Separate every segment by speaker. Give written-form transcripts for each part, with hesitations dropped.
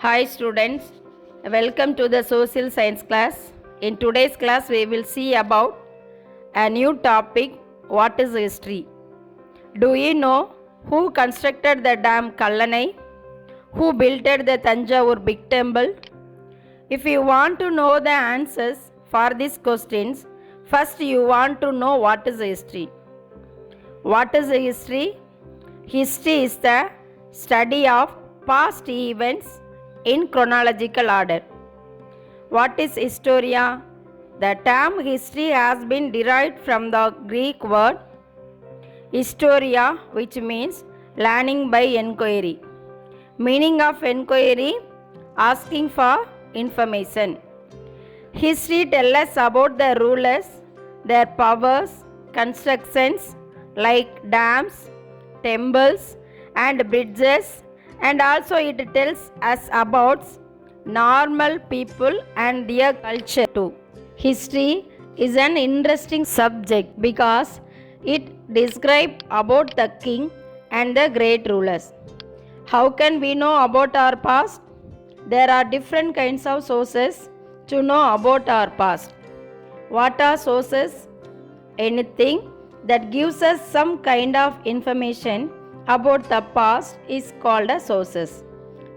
Speaker 1: Hi students, welcome to the social science class. In today's class we will see about a new topic, what is history. Do you know who constructed the dam Kallanai? Who built the Tanjavur big temple? If you want to know the answers for these questions, first you want to know what is history. What is history? History is the study of past events in chronological order. What is historia? The term history has been derived from the Greek word historia, which means learning by enquiry. Meaning of enquiry, asking for information. History tells us about the rulers, their powers, constructions like dams, temples and bridges, and also it tells us about normal people and their culture too. History is an interesting subject because it describes about the king and the great rulers. How can we know about our past? There are different kinds of sources to know about our past. What are sources? Anything that gives us some kind of information about the past is called as sources.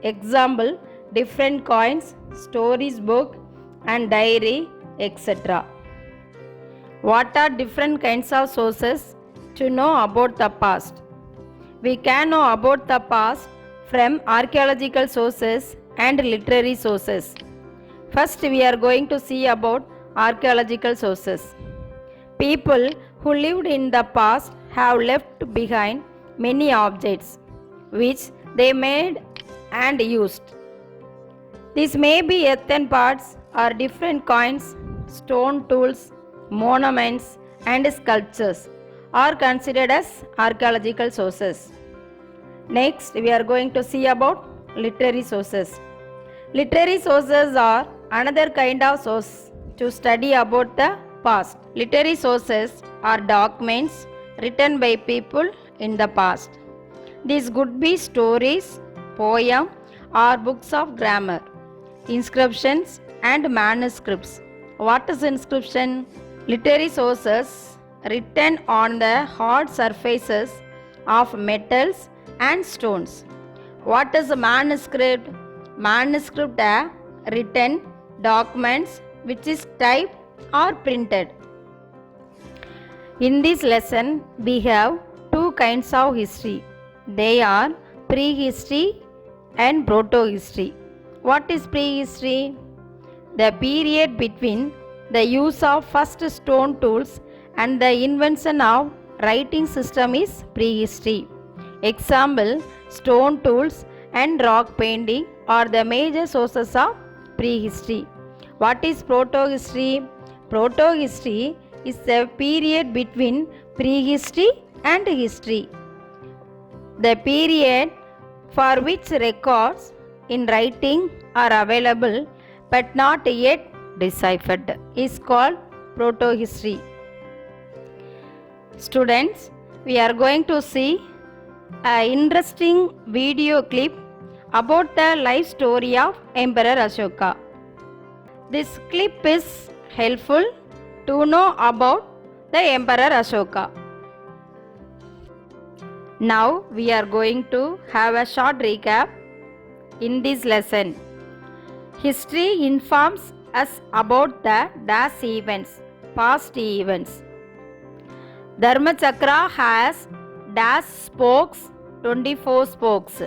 Speaker 1: Example, different coins, stories book and diary, etc. What are different kinds of sources to know about the past? We can know about the past from archaeological sources and literary sources. First, we are going to see about archaeological sources. People who lived in the past have left behind many objects which they made and used. These may be earthen parts or different coins, stone tools, monuments and sculptures are considered as archaeological sources. Next, we are going to see about literary sources. Literary sources are another kind of source to study about the past. Literary sources are documents written by people in the past. These could be stories, poems, or books of grammar, inscriptions, and manuscripts. What is inscription? Literary sources written on the hard surfaces of metals and stones. What is a manuscript? Manuscript are written documents which is typed or printed. In this lesson, we have two kinds of history. They are prehistory and proto-history. What is prehistory? The period between the use of first stone tools and the invention of writing system is prehistory. Example, stone tools and rock painting are the major sources of prehistory. What is proto-history? Proto-history is the period between prehistory and history. The period for which records in writing are available but not yet deciphered is called proto-history. Students, we are going to see an interesting video clip about the life story of Emperor Ashoka. This clip is helpful to know about the Emperor Ashoka. Now we are going to have a short recap in this lesson. History informs us about the dash events, past events. Dharmachakra has dash spokes, 24 spokes.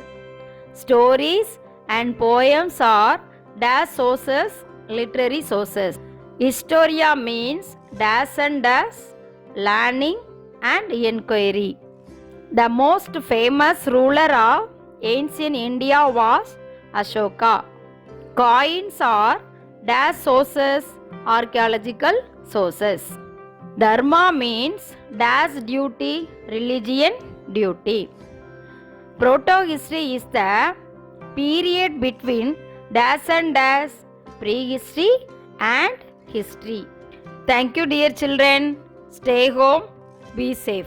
Speaker 1: Stories and poems are dash sources, literary sources. Historia means dash and dash, learning and enquiry. The most famous ruler of ancient India was Ashoka. Coins are dash sources, archaeological sources. Dharma means dash duty, religion duty. Proto-history is the period between dash and dash, prehistory and history. Thank you dear children. Stay home, be safe.